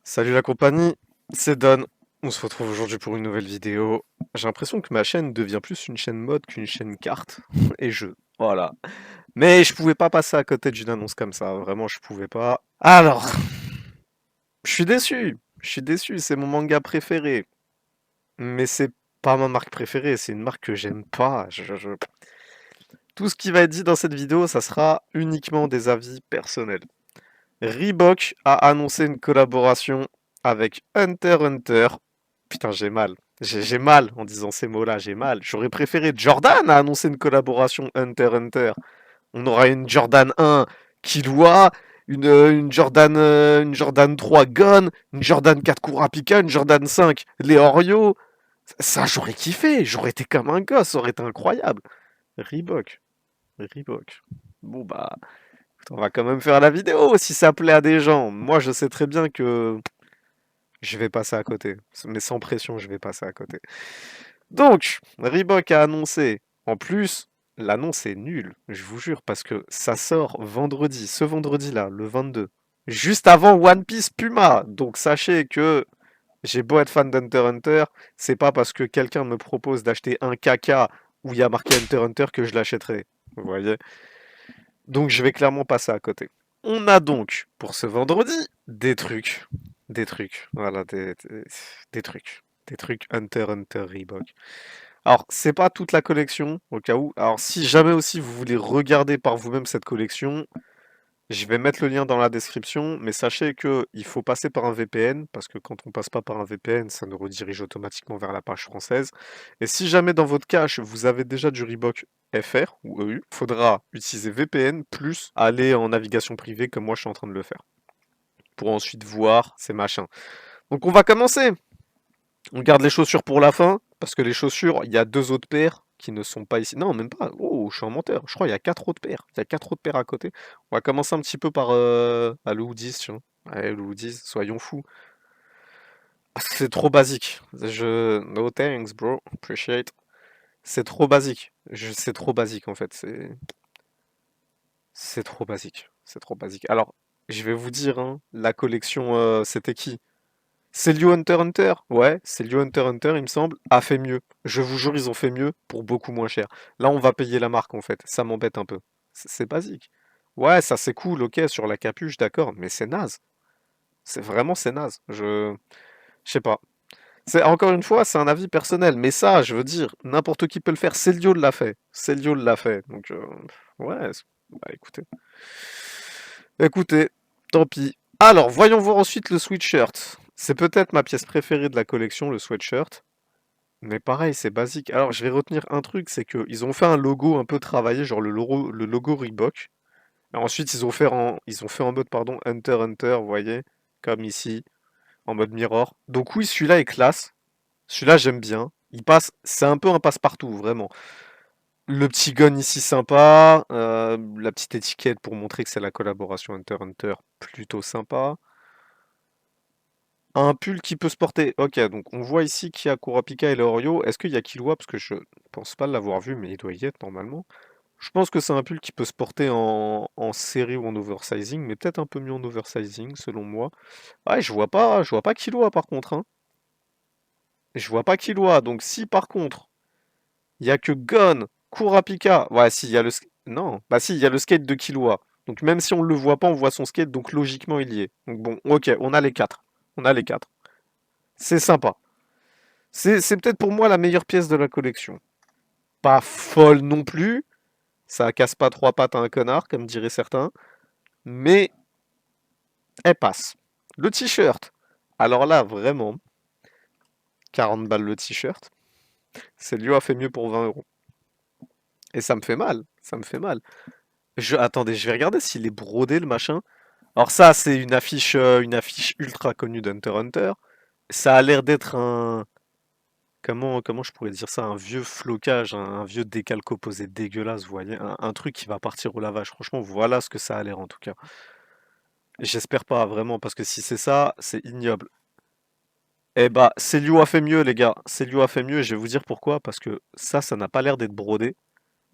Salut la compagnie, c'est Don. On se retrouve aujourd'hui pour une nouvelle vidéo. J'ai l'impression que ma chaîne devient plus une chaîne mode qu'une chaîne cartes et jeux. Voilà. Mais je pouvais pas passer à côté d'une annonce comme ça. Vraiment, je pouvais pas. Alors, je suis déçu. Je suis déçu. C'est mon manga préféré. Mais c'est pas ma marque préférée. C'est une marque que j'aime pas. Tout ce qui va être dit dans cette vidéo, ça sera uniquement des avis personnels. Reebok a annoncé une collaboration avec Hunter x Hunter. Putain, j'ai mal. J'ai mal en disant ces mots-là, j'ai mal. J'aurais préféré Jordan a annoncé une collaboration Hunter x Hunter. On aura une Jordan 1 Killua, une Jordan 3 Gon, une Jordan 4 Kurapika, une Jordan 5 Leorio. Ça, j'aurais kiffé. J'aurais été comme un gosse, ça aurait été incroyable. Reebok. Reebok. Bon bah, on va quand même faire la vidéo si ça plaît à des gens. Moi, je sais très bien que je vais passer à côté. Mais sans pression, je vais passer à côté. Donc, Reebok a annoncé. En plus, l'annonce est nulle, je vous jure, parce que ça sort vendredi, ce vendredi-là, le 22. Juste avant One Piece Puma. Donc, sachez que j'ai beau être fan d'Hunter x Hunter, c'est pas parce que quelqu'un me propose d'acheter un caca où il y a marqué Hunter x Hunter que je l'achèterai. Vous voyez? Donc je vais clairement passer à côté. On a donc, pour ce vendredi, voilà, des trucs Hunter x Hunter Reebok. Alors, c'est pas toute la collection, au cas où. Alors, si jamais aussi vous voulez regarder par vous-même cette collection, je vais mettre le lien dans la description, mais sachez que il faut passer par un VPN, parce que quand on passe pas par un VPN, ça nous redirige automatiquement vers la page française. Et si jamais dans votre cache, vous avez déjà du Reebok FR ou EU, faudra utiliser VPN plus aller en navigation privée comme moi je suis en train de le faire, pour ensuite voir ces machins. Donc on va commencer. On garde les chaussures pour la fin, parce que les chaussures, il y a deux autres paires qui ne sont pas ici. Non, même pas. Oh, je suis un menteur. Je crois qu'il y a quatre autres paires. Il y a quatre autres paires à côté. On va commencer un petit peu par le hoodies, tiens. Ouais, le hoodies, soyons fous. Ah, c'est trop basique. No thanks, bro. Appreciate. C'est trop basique. C'est trop basique, en fait. C'est trop basique. C'est trop basique. Alors, je vais vous dire, hein, la collection, c'était qui? Celio Hunter x Hunter, ouais, Celio Hunter x Hunter, il me semble, a fait mieux. Je vous jure, ils ont fait mieux pour beaucoup moins cher. Là, on va payer la marque en fait. Ça m'embête un peu. C'est basique. Ouais, ça c'est cool, ok, sur la capuche, d'accord, mais c'est naze. C'est naze. Je sais pas. C'est encore une fois, c'est un avis personnel, mais ça, je veux dire, n'importe qui peut le faire. Celio l'a fait. Celio l'a fait. Donc, ouais, bah écoutez. Écoutez, tant pis. Alors, voyons voir ensuite le sweatshirt. C'est peut-être ma pièce préférée de la collection, le sweatshirt. Mais pareil, c'est basique. Alors, je vais retenir un truc, c'est qu'ils ont fait un logo un peu travaillé, genre le logo Reebok. Et ensuite, ils ont fait en mode, pardon, Hunter x Hunter, vous voyez, comme ici, en mode mirror. Donc oui, celui-là est classe. Celui-là, j'aime bien. Il passe, c'est un peu un passe-partout, vraiment. Le petit gun ici sympa, la petite étiquette pour montrer que c'est la collaboration Hunter x Hunter, plutôt sympa. Un pull qui peut se porter. Ok, donc on voit ici qu'il y a Kurapika et le Oreo. Est-ce qu'il y a Killua? Parce que je pense pas l'avoir vu, mais il doit y être normalement. Je pense que c'est un pull qui peut se porter en série ou en oversizing, mais peut-être un peu mieux en oversizing, selon moi. Ouais, je vois pas Killua par contre, hein. Je vois pas Killua, donc si par contre, il y a que Gon, Kurapika. Ouais, si, il y a Non, bah si, il y a le skate de Killua. Donc même si on le voit pas, on voit son skate, donc logiquement il y est. Donc bon, ok, on a les quatre. On a les quatre. C'est sympa. C'est peut-être pour moi la meilleure pièce de la collection. Pas folle non plus, ça casse pas trois pattes à un connard, comme diraient certains, mais elle passe. Le t-shirt. Alors là, vraiment, 40 balles le t-shirt. Célio a fait mieux pour 20 euros. Et ça me fait mal, ça me fait mal. Attendez, je vais regarder s'il est brodé le machin. Alors ça, c'est une affiche ultra connue d'Hunter x Hunter. Ça a l'air d'être un, comment je pourrais dire ça? Un vieux flocage, un vieux décalque opposé dégueulasse, vous voyez? Un truc qui va partir au lavage. Franchement, voilà ce que ça a l'air en tout cas. J'espère pas vraiment, parce que si c'est ça, c'est ignoble. Eh bah, Célio a fait mieux, les gars. Célio a fait mieux, et je vais vous dire pourquoi. Parce que ça n'a pas l'air d'être brodé.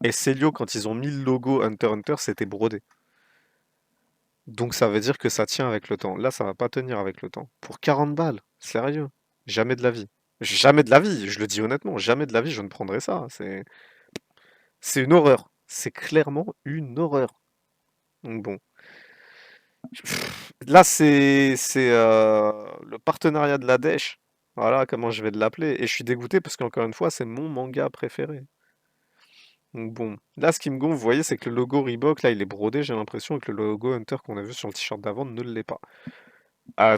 Et Célio, quand ils ont mis le logo Hunter x Hunter, c'était brodé. Donc ça veut dire que ça tient avec le temps. Là, ça va pas tenir avec le temps. Pour 40 balles, sérieux. Jamais de la vie. Jamais de la vie, je le dis honnêtement, jamais de la vie je ne prendrai ça. C'est une horreur. C'est clairement une horreur. Donc bon. Là, c'est le partenariat de la Dèche. Voilà comment je vais l'appeler. Et je suis dégoûté parce qu'encore une fois, c'est mon manga préféré. Donc bon. Là, ce qui me gonfle, vous voyez, c'est que le logo Reebok, là, il est brodé, j'ai l'impression, et que le logo Hunter qu'on a vu sur le t-shirt d'avant ne l'est pas.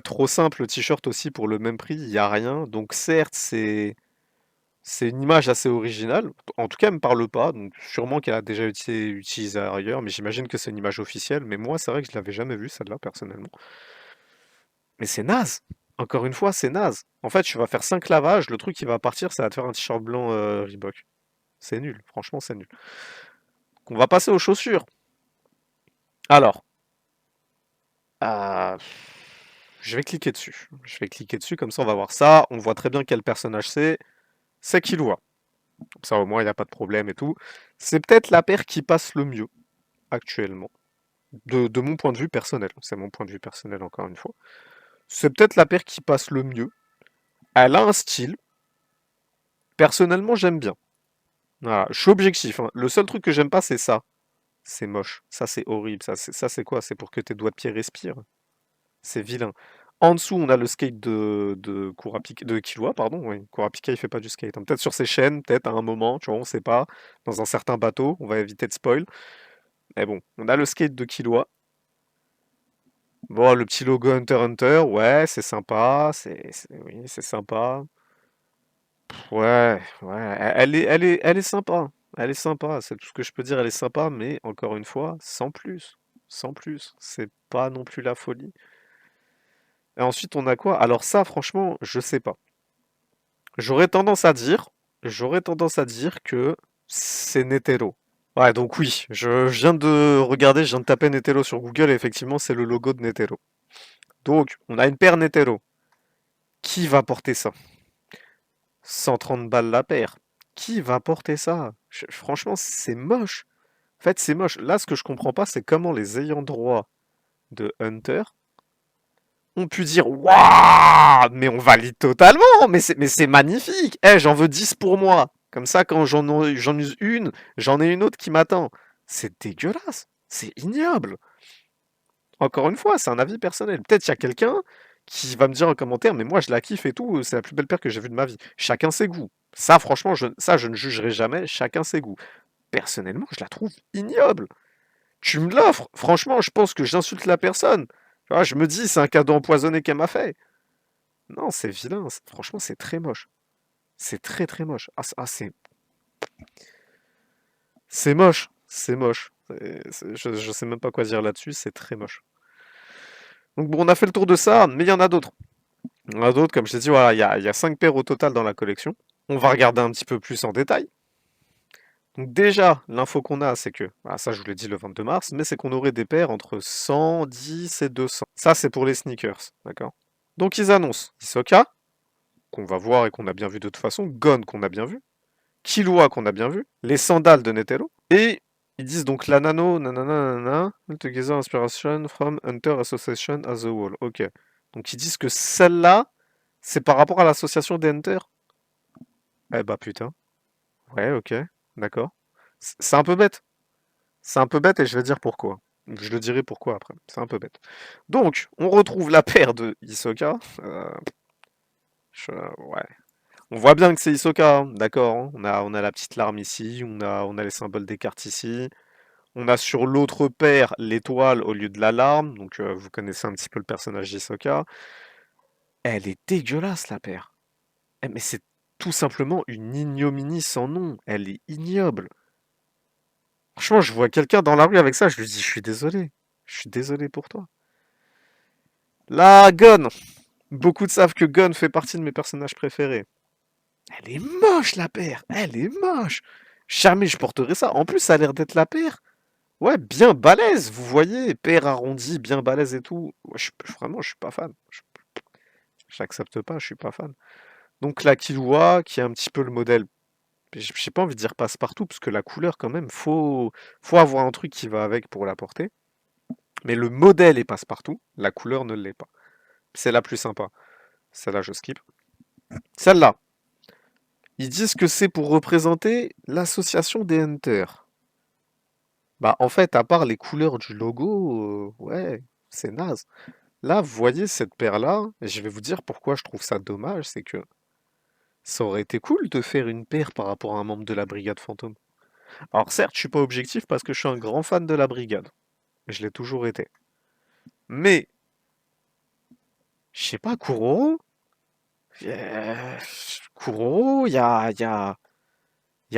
Trop simple, le t-shirt aussi pour le même prix, il n'y a rien. Donc certes, c'est une image assez originale. En tout cas, elle me parle pas. Donc sûrement qu'elle a déjà été utilisée ailleurs, mais j'imagine que c'est une image officielle. Mais moi, c'est vrai que je l'avais jamais vue, celle-là, personnellement. Mais c'est naze. Encore une fois, c'est naze. En fait, tu vas faire 5 lavages, le truc qui va partir, ça va te faire un t-shirt blanc Reebok. C'est nul, franchement, c'est nul. Donc, on va passer aux chaussures. Alors, euh, je vais cliquer dessus. Je vais cliquer dessus, comme ça on va voir ça. On voit très bien quel personnage c'est. C'est Killua. Comme ça au moins il n'y a pas de problème et tout. C'est peut-être la paire qui passe le mieux actuellement. De mon point de vue personnel. C'est mon point de vue personnel encore une fois. C'est peut-être la paire qui passe le mieux. Elle a un style. Personnellement j'aime bien. Voilà, je suis objectif, hein. Le seul truc que j'aime pas c'est ça. C'est moche. Ça c'est horrible. Ça c'est quoi? C'est pour que tes doigts de pied respirent. C'est vilain. En dessous, on a le skate de Kurapika, de Killua, pardon. Oui. Kurapika, il fait pas du skate, hein. Peut-être sur ses chaînes, peut-être à un moment, tu vois, on sait pas. Dans un certain bateau, on va éviter de spoil. Mais bon, on a le skate de Killua. Bon, le petit logo Hunter x Hunter, ouais, c'est sympa. Oui, c'est sympa. Ouais, ouais, elle est sympa. Elle est sympa, c'est tout ce que je peux dire, elle est sympa, mais encore une fois, sans plus. Sans plus. C'est pas non plus la folie. Et ensuite, on a quoi? Alors ça, franchement, je sais pas. J'aurais tendance à dire, j'aurais tendance à dire que c'est Netero. Ouais, donc oui, je viens de regarder, je viens de taper Netero sur Google et effectivement, c'est le logo de Netero. Donc, on a une paire Netero. Qui va porter ça? 130 balles la paire. Qui va porter ça? Franchement, c'est moche. En fait, c'est moche. Là, ce que je comprends pas, c'est comment les ayants droit de Hunter ont pu dire waouh, mais on valide totalement, mais c'est magnifique. Eh, j'en veux 10 pour moi. Comme ça, quand j'en use une, j'en ai une autre qui m'attend. C'est dégueulasse. C'est ignoble. Encore une fois, c'est un avis personnel. Peut-être il y a quelqu'un qui va me dire en commentaire, mais moi je la kiffe et tout, c'est la plus belle paire que j'ai vue de ma vie. Chacun ses goûts. Ça, franchement, je ne jugerai jamais. Chacun ses goûts. Personnellement, je la trouve ignoble. Tu me l'offres. Franchement, je pense que j'insulte la personne. Tu vois, je me dis, c'est un cadeau empoisonné qu'elle m'a fait. Non, c'est vilain. Franchement, c'est très moche. C'est très très moche. C'est moche. C'est moche. Je sais même pas quoi dire là-dessus. C'est très moche. Donc bon, on a fait le tour de ça, mais il y en a d'autres. Il y en a d'autres, comme je t'ai dit, voilà, il y a 5 paires au total dans la collection. On va regarder un petit peu plus en détail. Donc déjà, l'info qu'on a, c'est que, ah, ça je vous l'ai dit le 22 mars, mais c'est qu'on aurait des paires entre 110 et 200. Ça, c'est pour les sneakers, d'accord? Donc ils annoncent Hisoka, qu'on va voir et qu'on a bien vu de toute façon, Gon qu'on a bien vu, Killua qu'on a bien vu, les sandales de Netero, et ils disent donc la nano, nanana, nanana, together inspiration from Hunter Association as a whole. Ok. Donc ils disent que celle-là, c'est par rapport à l'association des Hunters. Eh bah putain. Ouais, ok. D'accord. C'est un peu bête. C'est un peu bête et je vais dire pourquoi. Je le dirai pourquoi après. C'est un peu bête. Donc, on retrouve la paire de Hisoka. Ouais. On voit bien que c'est Hisoka, hein, d'accord, hein. On a la petite larme ici, on a les symboles des cartes ici. On a sur l'autre paire l'étoile au lieu de la larme, donc vous connaissez un petit peu le personnage d'Hisoka. Elle est dégueulasse la paire. Eh, mais c'est tout simplement une ignominie sans nom. Elle est ignoble. Franchement, je vois quelqu'un dans la rue avec ça, je lui dis, je suis désolé. Je suis désolé pour toi. La Gon. Beaucoup savent que Gon fait partie de mes personnages préférés. Elle est moche la paire. Elle est moche. Jamais je porterai ça. En plus, ça a l'air d'être la paire. Ouais, bien balèze, vous voyez, paire arrondie, bien balèze et tout. Ouais, vraiment, je suis pas fan. J'accepte pas, je suis pas fan. Donc la Killua, qui est un petit peu le modèle, j'ai pas envie de dire passe-partout, parce que la couleur, quand même, faut avoir un truc qui va avec pour la porter. Mais le modèle est passe-partout, la couleur ne l'est pas. C'est la plus sympa. Celle-là, je skip. Celle-là, ils disent que c'est pour représenter l'association des hunters. Bah, en fait, à part les couleurs du logo, ouais, c'est naze. Là, vous voyez cette paire-là, et je vais vous dire pourquoi je trouve ça dommage, c'est que ça aurait été cool de faire une paire par rapport à un membre de la brigade fantôme. Alors certes, je suis pas objectif parce que je suis un grand fan de la brigade. Je l'ai toujours été. Mais, je sais pas, Kuroro, euh, Kuroro, il y a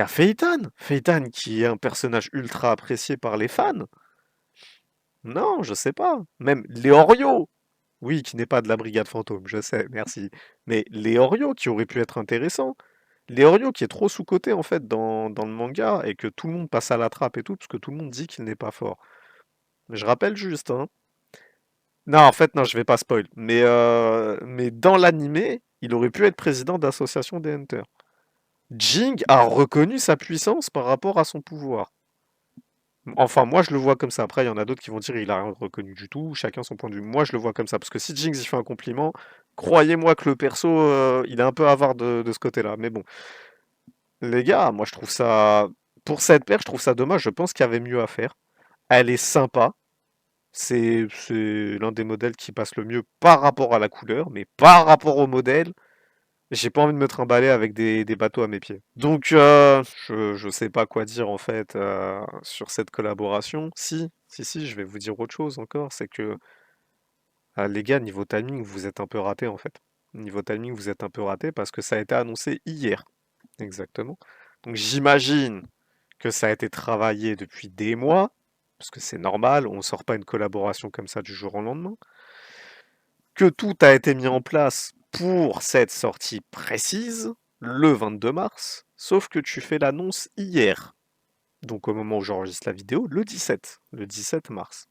Phaeton. Phaeton qui est un personnage ultra apprécié par les fans. Non, je sais pas. Même Leorio. Oui, qui n'est pas de la brigade fantôme, je sais, merci. Mais Leorio qui aurait pu être intéressant. Leorio qui est trop sous-coté en fait dans le manga et que tout le monde passe à la trappe et tout, parce que tout le monde dit qu'il n'est pas fort. Je rappelle juste, hein. Non, en fait, non, je vais pas spoil. Mais dans l'animé, il aurait pu être président d'association des Hunters. Jing a reconnu sa puissance par rapport à son pouvoir. Enfin, moi, je le vois comme ça. Après, il y en a d'autres qui vont dire il a rien reconnu du tout. Chacun son point de vue. Moi, je le vois comme ça. Parce que si Jinx y fait un compliment, croyez-moi que le perso, il est un peu avare de ce côté-là. Mais bon, les gars, moi, je trouve ça... Pour cette paire, je trouve ça dommage. Je pense qu'il y avait mieux à faire. Elle est sympa. C'est l'un des modèles qui passe le mieux par rapport à la couleur. Mais par rapport au modèle, j'ai pas envie de me trimballer avec des bateaux à mes pieds. Donc, je sais pas quoi dire en fait sur cette collaboration. Si, je vais vous dire autre chose encore, c'est que les gars, niveau timing, vous êtes un peu ratés en fait. Niveau timing, vous êtes un peu ratés parce que ça a été annoncé hier. Exactement. Donc j'imagine que ça a été travaillé depuis des mois, parce que c'est normal, on sort pas une collaboration comme ça du jour au lendemain. Que tout a été mis en place pour cette sortie précise, le 22 mars, sauf que tu fais l'annonce hier. Donc au moment où j'enregistre la vidéo, le 17 mars.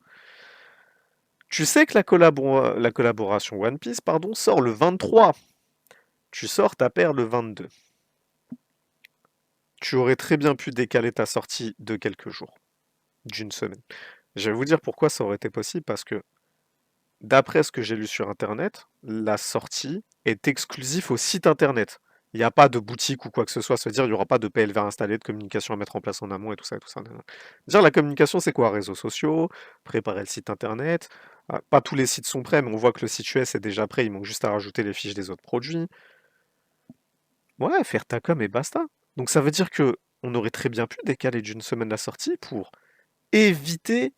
Tu sais que la collaboration One Piece, pardon, sort le 23. Tu sors ta paire le 22. Tu aurais très bien pu décaler ta sortie de quelques jours, d'une semaine. Je vais vous dire pourquoi ça aurait été possible, parce que d'après ce que j'ai lu sur Internet, la sortie est exclusive au site Internet. Il n'y a pas de boutique ou quoi que ce soit. Ça veut dire qu'il n'y aura pas de PLV installé, de communication à mettre en place en amont et tout ça et tout ça. Dire la communication, c'est quoi? Réseaux sociaux, préparer le site Internet. Pas tous les sites sont prêts, mais on voit que le site US est déjà prêt. Il manque juste à rajouter les fiches des autres produits. Ouais, faire ta com et basta. Donc ça veut dire que on aurait très bien pu décaler d'une semaine la sortie pour éviter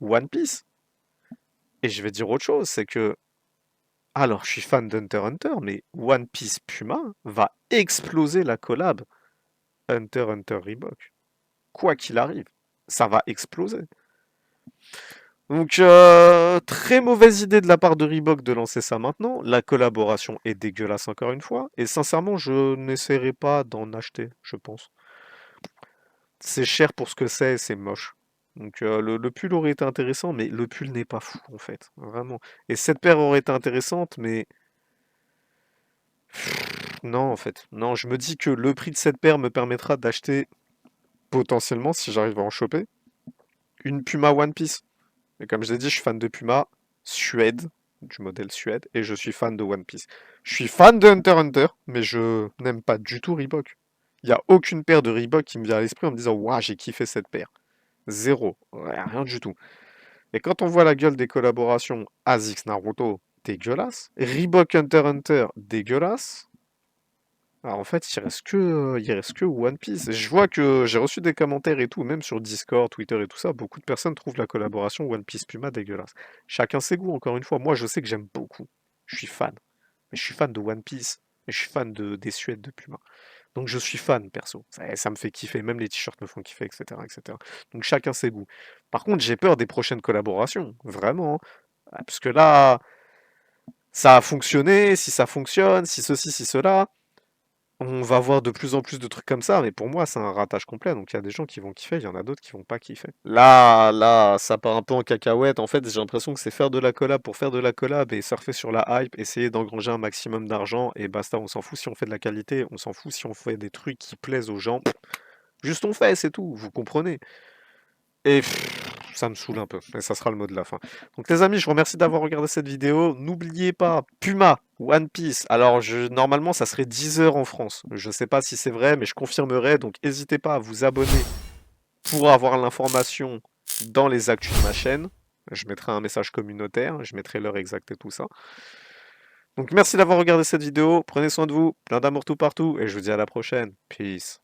One Piece. Et je vais dire autre chose, c'est que alors, je suis fan d'Hunter x Hunter, mais One Piece Puma va exploser la collab Hunter x Hunter Reebok. Quoi qu'il arrive, ça va exploser. Donc, très mauvaise idée de la part de Reebok de lancer ça maintenant. La collaboration est dégueulasse encore une fois. Et sincèrement, je n'essaierai pas d'en acheter, je pense. C'est cher pour ce que c'est moche. Donc, le pull aurait été intéressant, mais le pull n'est pas fou, en fait. Vraiment. Et cette paire aurait été intéressante, mais non, en fait. Non, je me dis que le prix de cette paire me permettra d'acheter, potentiellement, si j'arrive à en choper, une Puma One Piece. Et comme je l'ai dit, je suis fan de Puma Suède, du modèle Suède, et je suis fan de One Piece. Je suis fan de Hunter x Hunter, mais je n'aime pas du tout Reebok. Il n'y a aucune paire de Reebok qui me vient à l'esprit en me disant waouh, j'ai kiffé cette paire. Zéro. Ouais, rien du tout. Et quand on voit la gueule des collaborations ASICS Naruto, dégueulasse. Reebok Hunter x Hunter, dégueulasse. Alors en fait, il reste que One Piece. Je vois que j'ai reçu des commentaires et tout, même sur Discord, Twitter et tout ça, beaucoup de personnes trouvent la collaboration One Piece Puma dégueulasse. Chacun ses goûts, encore une fois. Moi, je sais que j'aime beaucoup. Je suis fan. Mais je suis fan de One Piece. Et je suis fan des Suèdes de Puma. Donc je suis fan, perso. Ça me fait kiffer. Même les t-shirts me font kiffer, etc., etc. Donc chacun ses goûts. Par contre, j'ai peur des prochaines collaborations. Vraiment, hein. Parce que là, ça a fonctionné. Si ça fonctionne, si ceci, si cela. On va voir de plus en plus de trucs comme ça, mais pour moi, c'est un ratage complet. Donc il y a des gens qui vont kiffer, il y en a d'autres qui vont pas kiffer. Là, ça part un peu en cacahuète. En fait, j'ai l'impression que c'est faire de la collab pour faire de la collab et surfer sur la hype, essayer d'engranger un maximum d'argent et basta. On s'en fout si on fait de la qualité, on s'en fout si on fait des trucs qui plaisent aux gens. Juste on fait, c'est tout, vous comprenez. Et pff, ça me saoule un peu, et ça sera le mot de la fin. Donc les amis, je vous remercie d'avoir regardé cette vidéo. N'oubliez pas, Puma, One Piece. Alors normalement, ça serait 10 heures en France. Je sais pas si c'est vrai, mais je confirmerai. Donc n'hésitez pas à vous abonner pour avoir l'information dans les actus de ma chaîne. Je mettrai un message communautaire, je mettrai l'heure exacte et tout ça. Donc merci d'avoir regardé cette vidéo. Prenez soin de vous, plein d'amour tout partout, et je vous dis à la prochaine. Peace.